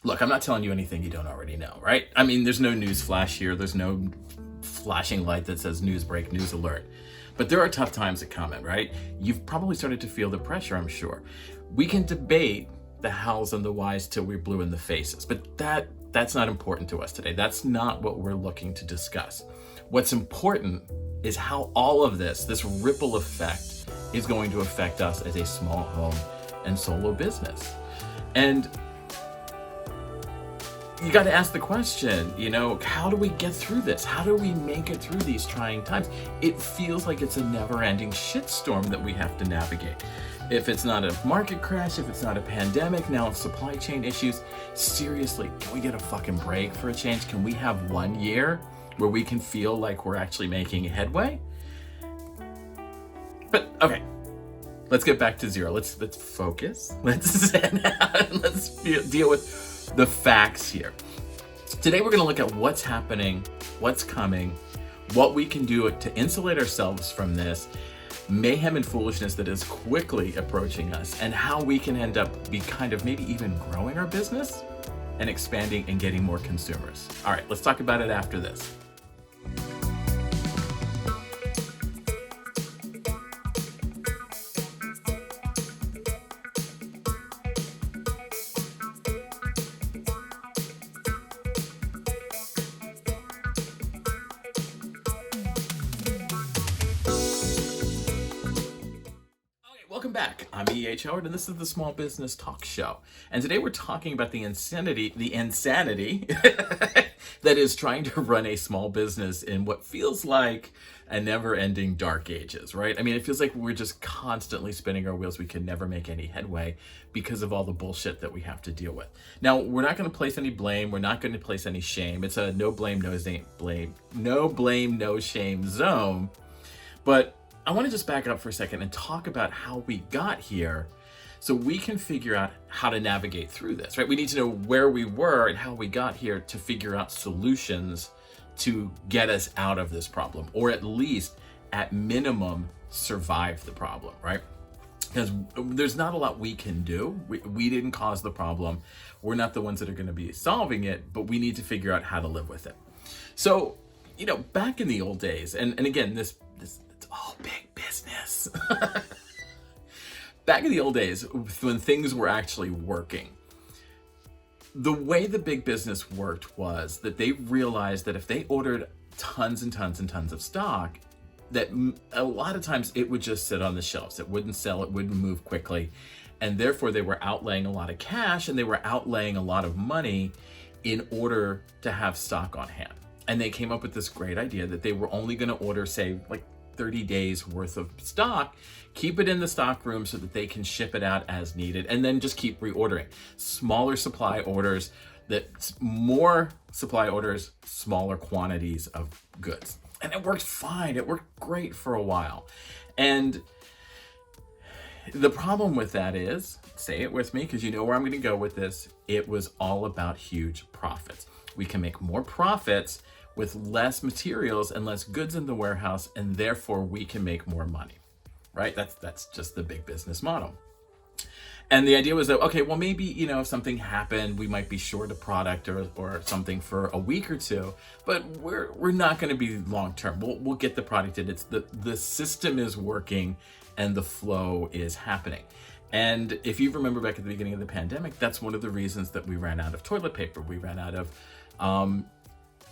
Look, I'm not telling you anything you don't already know, right? I mean, there's no news flash here. There's no flashing light that says news break, news alert. But there are tough times that come in, right? You've probably started to feel the pressure, I'm sure. We can debate the hows and the whys till we're blue in the faces, but that's not important to us today. That's not what we're looking to discuss. What's important is how all of this ripple effect, is going to affect us as a small home and solo business. And you got to ask the question, how do we get through this? How do we make it through these trying times? It feels like it's a never-ending shitstorm that we have to navigate. If it's not a market crash, if it's not a pandemic, now it's supply chain issues. Seriously, can we get a fucking break for a change? Can we have 1 year where we can feel like we're actually making headway? But okay, let's get back to zero. Let's focus. Let's zen out and let's deal with the facts here. Today we're going to look at what's happening, what's coming, what we can do to insulate ourselves from this mayhem and foolishness that is quickly approaching us, and how we can end up maybe even growing our business and expanding and getting more consumers. All right, let's talk about it after this. Welcome back. I'm E.H. Howard, and this is the Small Business Talk Show. And today we're talking about the insanity that is trying to run a small business in what feels like a never-ending dark ages, right? I mean, it feels like we're just constantly spinning our wheels. We can never make any headway because of all the bullshit that we have to deal with. Now, we're not going to place any blame. We're not going to place any shame. It's a no blame, no shame zone. But I want to just back up for a second and talk about how we got here so we can figure out how to navigate through this, right? We need to know where we were and how we got here to figure out solutions to get us out of this problem, or at least, at minimum, survive the problem, right? Because there's not a lot we can do. We didn't cause the problem. We're not the ones that are going to be solving it, but we need to figure out how to live with it. So, back in the old days, and again, this all big business. Back in the old days, when things were actually working, the way the big business worked was that they realized that if they ordered tons and tons and tons of stock, that a lot of times it would just sit on the shelves. It wouldn't sell, it wouldn't move quickly. And therefore they were outlaying a lot of cash and they were outlaying a lot of money in order to have stock on hand. And they came up with this great idea that they were only going to order, say, like 30 days worth of stock, keep it in the stock room so that they can ship it out as needed, and then just keep reordering. Smaller supply orders, more supply orders, smaller quantities of goods. And it worked fine. It worked great for a while. And the problem with that is, say it with me because you know where I'm going to go with this, it was all about huge profits. We can make more profits with less materials and less goods in the warehouse, and therefore we can make more money, right? That's just the big business model. And the idea was that, okay, well, maybe, if something happened, we might be short a product or something for a week or two, but we're not going to be long-term. We'll get the product in. It's the system is working and the flow is happening. And if you remember back at the beginning of the pandemic, that's one of the reasons that we ran out of toilet paper. We ran out of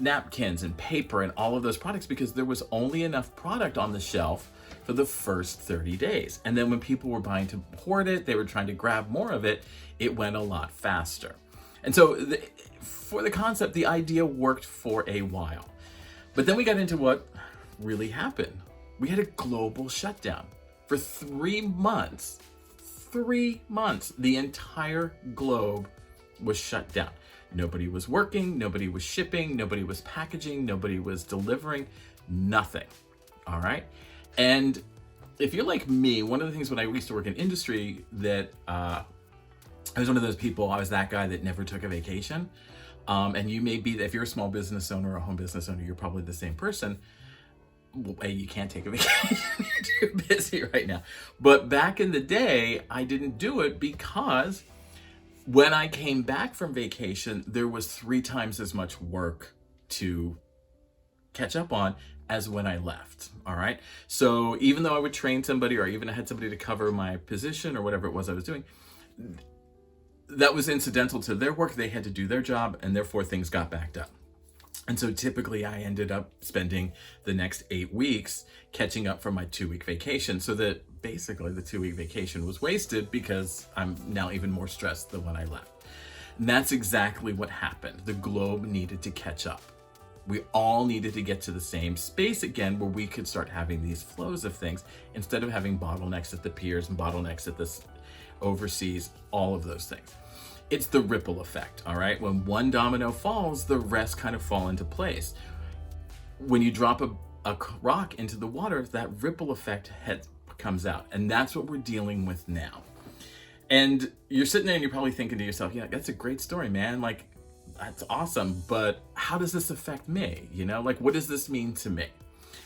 napkins and paper and all of those products because there was only enough product on the shelf for the first 30 days. And then when people were buying to hoard it, they were trying to grab more of it, it went a lot faster. And so for the concept, the idea worked for a while. But then we got into what really happened. We had a global shutdown. For 3 months, the entire globe was shut down. Nobody was working, nobody was shipping, nobody was packaging, nobody was delivering, nothing. All right? And if you're like me, one of the things when I used to work in industry that I was one of those people, I was that guy that never took a vacation. And you may be, if you're a small business owner or a home business owner, you're probably the same person. Well, hey, you can't take a vacation. You're too busy right now. But back in the day, I didn't do it because When I came back from vacation, there was 3 times as much work to catch up on as when I left. All right. So even though I would train somebody, or even I had somebody to cover my position or whatever it was I was doing, that was incidental to their work. They had to do their job, and therefore things got backed up. And so typically I ended up spending the next 8 weeks catching up from my 2-week vacation, so that basically the 2-week vacation was wasted because I'm now even more stressed than when I left. And that's exactly what happened. The globe needed to catch up. We all needed to get to the same space again where we could start having these flows of things instead of having bottlenecks at the piers and bottlenecks at this overseas, all of those things. It's the ripple effect, all right? When one domino falls, the rest kind of fall into place. When you drop a rock into the water, that ripple effect comes out. And that's what we're dealing with now. And you're sitting there and you're probably thinking to yourself, yeah, that's a great story, man. Like, that's awesome, but how does this affect me? You know, like, what does this mean to me?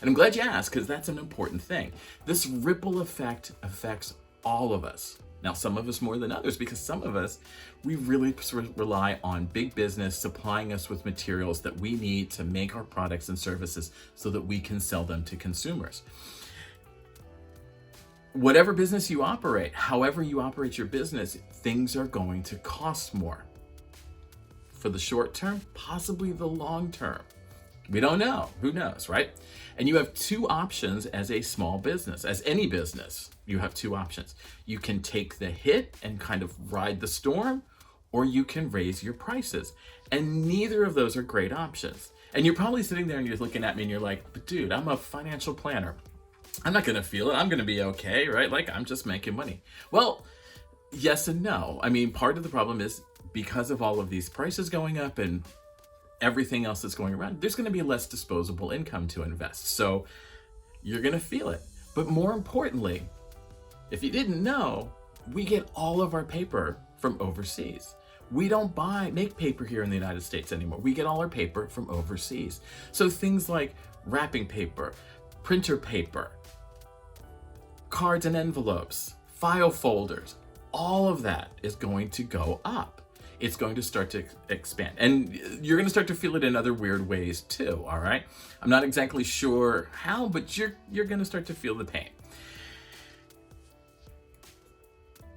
And I'm glad you asked, because that's an important thing. This ripple effect affects all of us. Now, some of us more than others, because some of us, we really rely on big business supplying us with materials that we need to make our products and services so that we can sell them to consumers. Whatever business you operate, however you operate your business, things are going to cost more. For the short term, possibly the long term. We don't know. Who knows, right? And you have 2 options as a small business, as any business. You have 2 options. You can take the hit and kind of ride the storm, or you can raise your prices. And neither of those are great options. And you're probably sitting there and you're looking at me and you're like, but dude, I'm a financial planner. I'm not going to feel it. I'm going to be okay, right? Like, I'm just making money. Well, yes and no. I mean, part of the problem is because of all of these prices going up and everything else that's going around, there's going to be less disposable income to invest. So you're going to feel it. But more importantly, if you didn't know, we get all of our paper from overseas. We don't make paper here in the United States anymore. We get all our paper from overseas. So things like wrapping paper, printer paper, cards and envelopes, file folders, all of that is going to go up. It's going to start to expand. And you're going to start to feel it in other weird ways too, all right? I'm not exactly sure how, but you're going to start to feel the pain.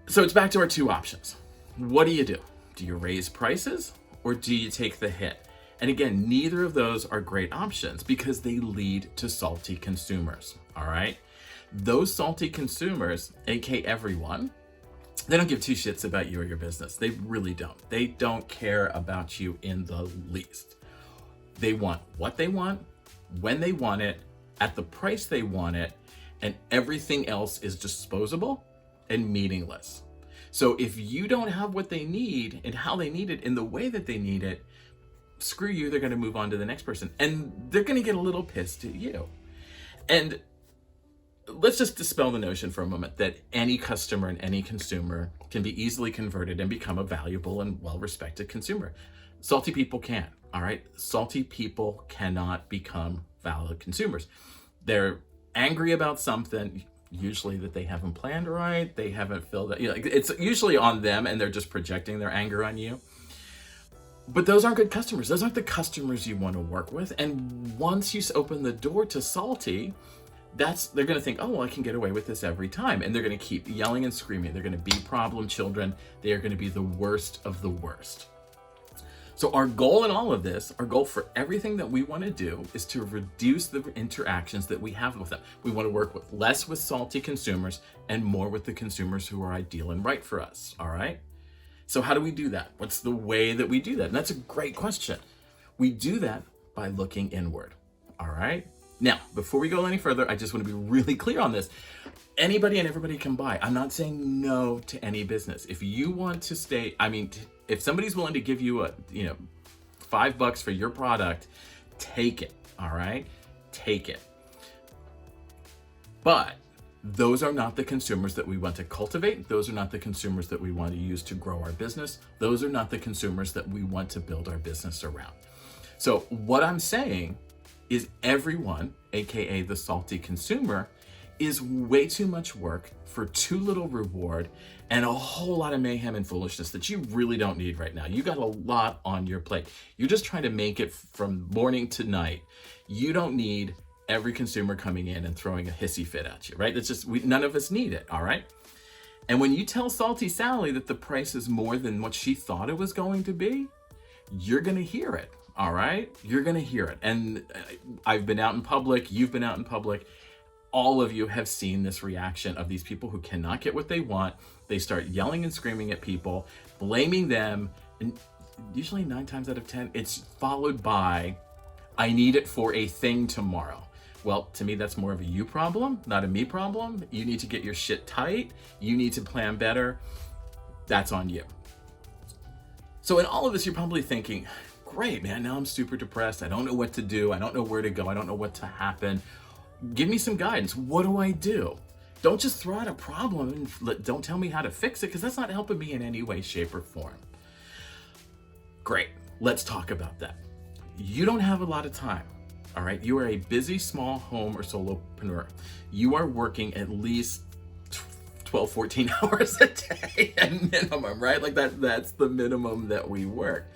So it's back to our 2 options. What do? Do you raise prices or do you take the hit? And again, neither of those are great options because they lead to salty consumers, all right? Those salty consumers, aka everyone, they don't give 2 shits about you or your business. They really don't. They don't care about you in the least. They want what they want, when they want it, at the price they want it, and everything else is disposable and meaningless. So if you don't have what they need and how they need it in the way that they need it, screw you, they're going to move on to the next person. And they're going to get a little pissed at you. And let's just dispel the notion for a moment that any customer and any consumer can be easily converted and become a valuable and well-respected consumer. Salty people can't, all right? Salty people cannot become valid consumers. They're angry about something, usually that they haven't planned right, they haven't filled it. You know, it's usually on them and they're just projecting their anger on you. But those aren't good customers. Those aren't the customers you want to work with. And once you open the door to salty, they're going to think, oh, well, I can get away with this every time. And they're going to keep yelling and screaming. They're going to be problem children. They are going to be the worst of the worst. So our goal in all of this, our goal for everything that we want to do is to reduce the interactions that we have with them. We want to work less with salty consumers and more with the consumers who are ideal and right for us. All right. So how do we do that? What's the way that we do that? And that's a great question. We do that by looking inward. All right. Now, before we go any further, I just want to be really clear on this. Anybody and everybody can buy. I'm not saying no to any business. If you want to stay, if somebody's willing to give you $5 for your product, take it. All right. Take it. But those are not the consumers that we want to cultivate. Those are not the consumers that we want to use to grow our business. Those are not the consumers that we want to build our business around. So what I'm saying is everyone, aka the salty consumer, is way too much work for too little reward and a whole lot of mayhem and foolishness that you really don't need right now. You got a lot on your plate. You're just trying to make it from morning to night. You don't need every consumer coming in and throwing a hissy fit at you, right? That's just, none of us need it, all right? And when you tell Salty Sally that the price is more than what she thought it was going to be, you're gonna hear it, all right? You're gonna hear it. And I've been out in public, you've been out in public, all of you have seen this reaction of these people who cannot get what they want. They start yelling and screaming at people, blaming them, and usually 9 times out of 10, it's followed by, I need it for a thing tomorrow. Well, to me, that's more of a you problem, not a me problem. You need to get your shit tight. You need to plan better. That's on you. So in all of this, you're probably thinking, great, man, now I'm super depressed. I don't know what to do. I don't know where to go. I don't know what to happen. Give me some guidance. What do I do? Don't just throw out a problem and don't tell me how to fix it, because that's not helping me in any way, shape, or form. Great. Let's talk about that. You don't have a lot of time. All right. You are a busy small home or solopreneur. You are working at least 12, 14 hours a day at minimum, right? Like that's the minimum that we work.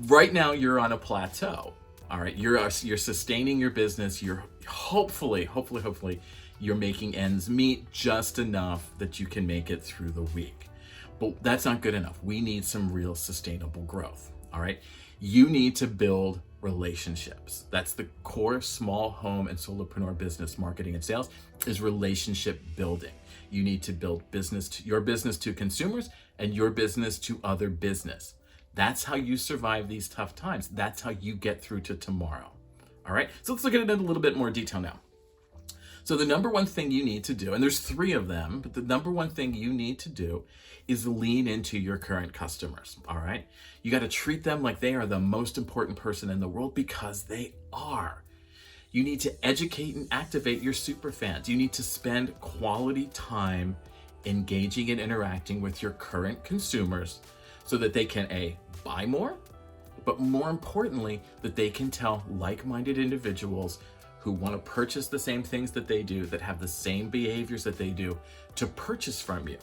Right now, you're on a plateau. All right. You're sustaining your business. You're hopefully, you're making ends meet just enough that you can make it through the week. But that's not good enough. We need some real sustainable growth. All right. You need to build relationships. That's the core small home and solopreneur business marketing and sales, is relationship building. You need to build your business to consumers and your business to other business. That's how you survive these tough times. That's how you get through to tomorrow. All right. So let's look at it in a little bit more detail now. So the number one thing you need to do, and there's 3 of them, but the number one thing you need to do is lean into your current customers, all right? You got to treat them like they are the most important person in the world, because they are. You need to educate and activate your super fans. You need to spend quality time engaging and interacting with your current consumers so that they can buy more, but more importantly, that they can tell like-minded individuals who want to purchase the same things that they do, that have the same behaviors that they do, to purchase from you.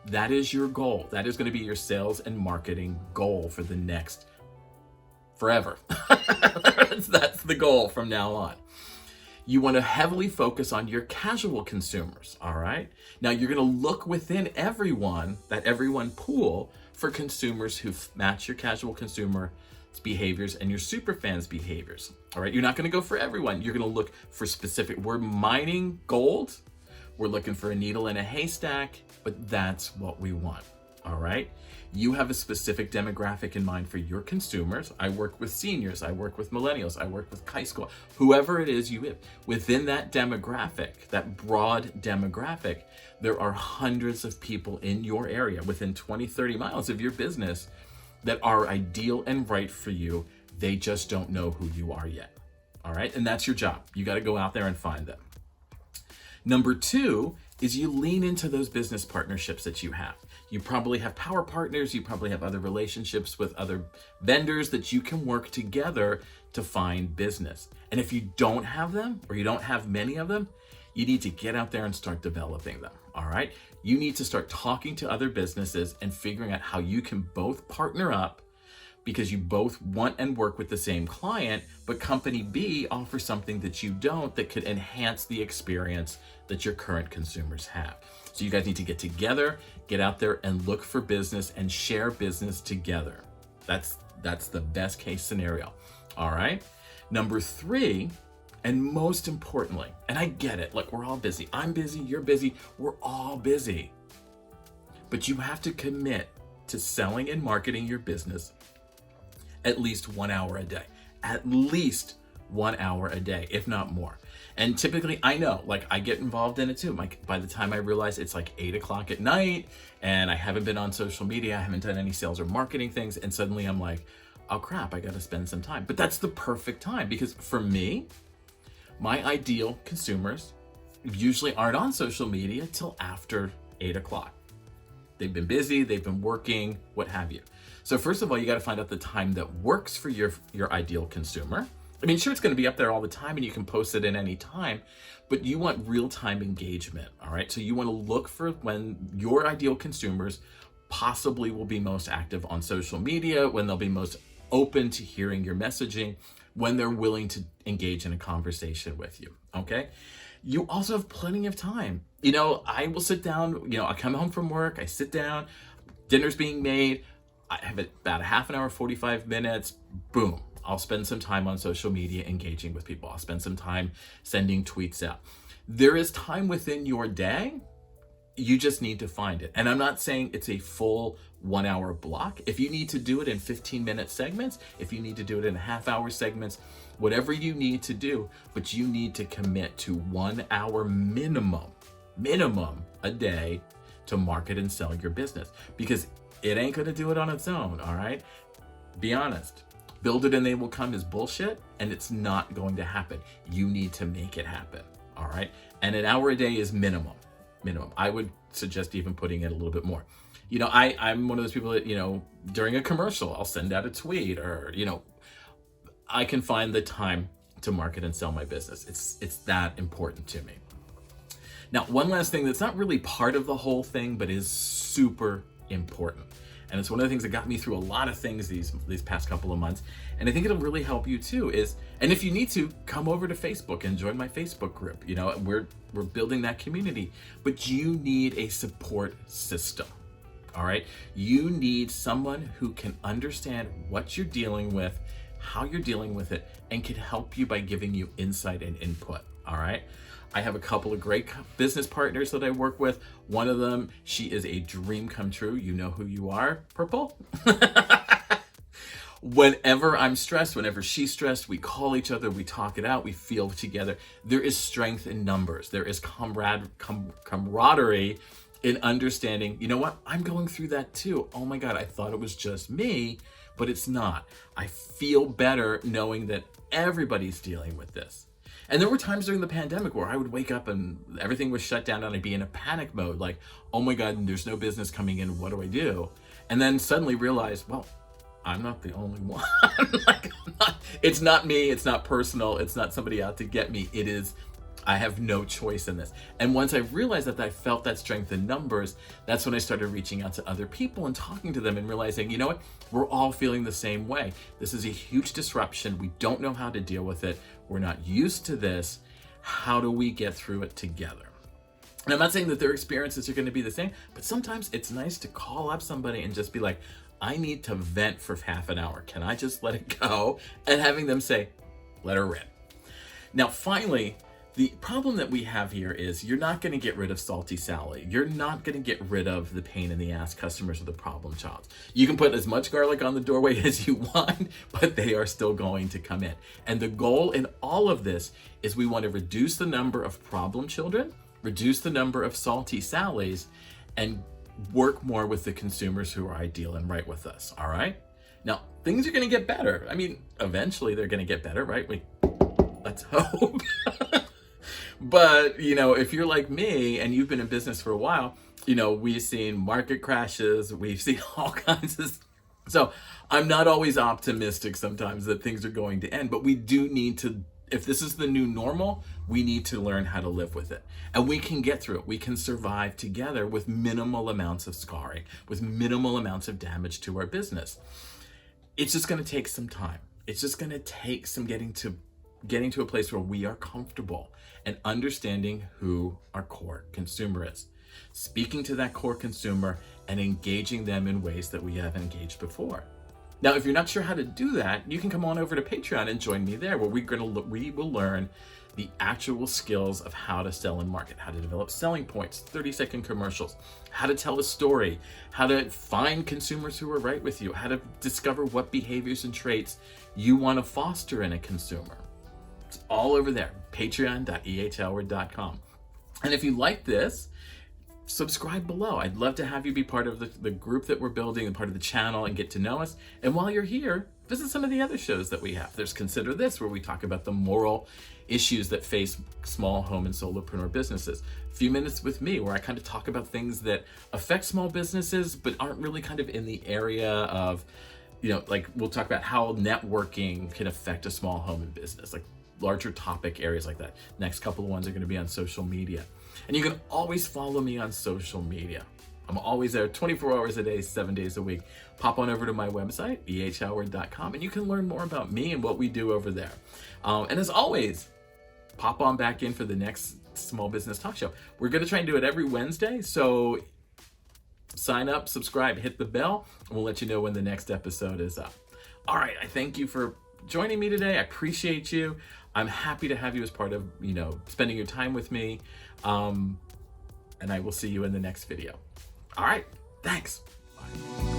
That is your goal. That is going to be your sales and marketing goal for the next forever. That's the goal from now on. You want to heavily focus on your casual consumers, all right? Now you're going to look within that everyone pool, for consumers who match your casual consumer behaviors and your super fans behaviors. All right. You're not going to go for everyone. You're going to look for specific. We're mining gold. We're looking for a needle in a haystack, but that's what we want. All right. You have a specific demographic in mind for your consumers. I work with seniors. I work with millennials. I work with high school, whoever it is you within that demographic, that broad demographic, there are hundreds of people in your area within 20, 30 miles of your business that are ideal and right for you. They just don't know who you are yet. All right. And that's your job. You got to go out there and find them. Number 2 is you lean into those business partnerships that you have. You probably have power partners. You probably have other relationships with other vendors that you can work together to find business. And if you don't have them, or you don't have many of them, you need to get out there and start developing them. All right. You need to start talking to other businesses and figuring out how you can both partner up, because you both want and work with the same client, but company B offers something that you don't, that could enhance the experience that your current consumers have. So you guys need to get together, get out there and look for business and share business together. That's the best case scenario. All right. Number 3, and most importantly, and I get it, look, we're all busy. I'm busy, you're busy, we're all busy. But you have to commit to selling and marketing your business at least 1 hour a day. At least 1 hour a day, if not more. And typically, I know, like, I get involved in it too. Like, by the time I realize it's like 8 o'clock at night and I haven't been on social media, I haven't done any sales or marketing things, and suddenly I'm like, oh crap, I gotta spend some time. But that's the perfect time, because for me, my ideal consumers usually aren't on social media till after 8 o'clock. They've been busy, they've been working, what have you. So first of all, you got to find out the time that works for your ideal consumer. I mean, sure, it's going to be up there all the time and you can post it at any time, but you want real-time engagement, all right? So you want to look for when your ideal consumers possibly will be most active on social media, when they'll be most open to hearing your messaging, when they're willing to engage in a conversation with you, okay? You also have plenty of time. I will sit down, I come home from work, I sit down, dinner's being made, I have about a half an hour, 45 minutes, boom. I'll spend some time on social media engaging with people. I'll spend some time sending tweets out. There is time within your day. You just need to find it. And I'm not saying it's a full 1 hour block. If you need to do it in 15-minute segments, if you need to do it in half-hour segments, whatever you need to do, but you need to commit to 1 hour minimum a day to market and sell your business, because it ain't gonna do it on its own, all right? Be honest. Build it and they will come is bullshit, and it's not going to happen. You need to make it happen, all right? And an hour a day is minimum. I would suggest even putting it a little bit more. I'm one of those people that, during a commercial, I'll send out a tweet, or, I can find the time to market and sell my business. It's that important to me. Now, one last thing that's not really part of the whole thing, but is super important. And it's one of the things that got me through a lot of things these past couple of months. And I think it'll really help you too and if you need to, come over to Facebook and join my Facebook group. We're building that community, but you need a support system. All right. You need someone who can understand what you're dealing with, how you're dealing with it, and can help you by giving you insight and input. All right. I have a couple of great business partners that I work with. One of them, she is a dream come true. You know who you are, Purple. Whenever I'm stressed, whenever she's stressed, we call each other, we talk it out, we feel together. There is strength in numbers. There is camaraderie in understanding, you know what? I'm going through that too. Oh my God, I thought it was just me, but it's not. I feel better knowing that everybody's dealing with this. And there were times during the pandemic where I would wake up and everything was shut down and I'd be in a panic mode, like, oh my God, there's no business coming in, what do I do? And then suddenly realize, well, I'm not the only one. It's not me, it's not personal, it's not somebody out to get me, it is, I have no choice in this. And once I realized that I felt that strength in numbers, that's when I started reaching out to other people and talking to them and realizing, you know what, we're all feeling the same way. This is a huge disruption. We don't know how to deal with it. We're not used to this. How do we get through it together? And I'm not saying that their experiences are going to be the same, but sometimes it's nice to call up somebody and just be like, I need to vent for half an hour. Can I just let it go? And having them say, let her rip. Now, finally, the problem that we have here is you're not going to get rid of Salty Sally. You're not going to get rid of the pain in the ass customers or the problem child. You can put as much garlic on the doorway as you want, but they are still going to come in. And the goal in all of this is we want to reduce the number of problem children, reduce the number of Salty Sallys, and work more with the consumers who are ideal and right with us. All right. Now, things are going to get better. I mean, eventually they're going to get better, right? Let's hope. But, if you're like me and you've been in business for a while, we've seen market crashes, we've seen all kinds of. So I'm not always optimistic sometimes that things are going to end, but we do need to, if this is the new normal, we need to learn how to live with it. And we can get through it. We can survive together with minimal amounts of scarring, with minimal amounts of damage to our business. It's just going to take some time. It's just going to take some getting to a place where we are comfortable and understanding who our core consumer is, speaking to that core consumer and engaging them in ways that we haven't engaged before. Now, if you're not sure how to do that, you can come on over to Patreon and join me there, where we will learn the actual skills of how to sell and market, how to develop selling points, 30-second commercials, how to tell a story, how to find consumers who are right with you, how to discover what behaviors and traits you want to foster in a consumer. It's all over there, patreon.ehlward.com. And if you like this, subscribe below. I'd love to have you be part of the group that we're building and part of the channel and get to know us. And while you're here, visit some of the other shows that we have. There's Consider This, where we talk about the moral issues that face small home and solopreneur businesses. A Few Minutes with Me, where I kind of talk about things that affect small businesses, but aren't really kind of in the area of like we'll talk about how networking can affect a small home and business, like larger topic areas like that. Next couple of ones are going to be on social media. And you can always follow me on social media. I'm always there 24 hours a day, 7 days a week. Pop on over to my website, ehhoward.com, and you can learn more about me and what we do over there. And as always, pop on back in for the next Small Business Talk Show. We're going to try and do it every Wednesday. So sign up, subscribe, hit the bell, and we'll let you know when the next episode is up. All right. I thank you for joining me today. I appreciate you. I'm happy to have you as part of, spending your time with me. And I will see you in the next video. All right. Thanks. Bye.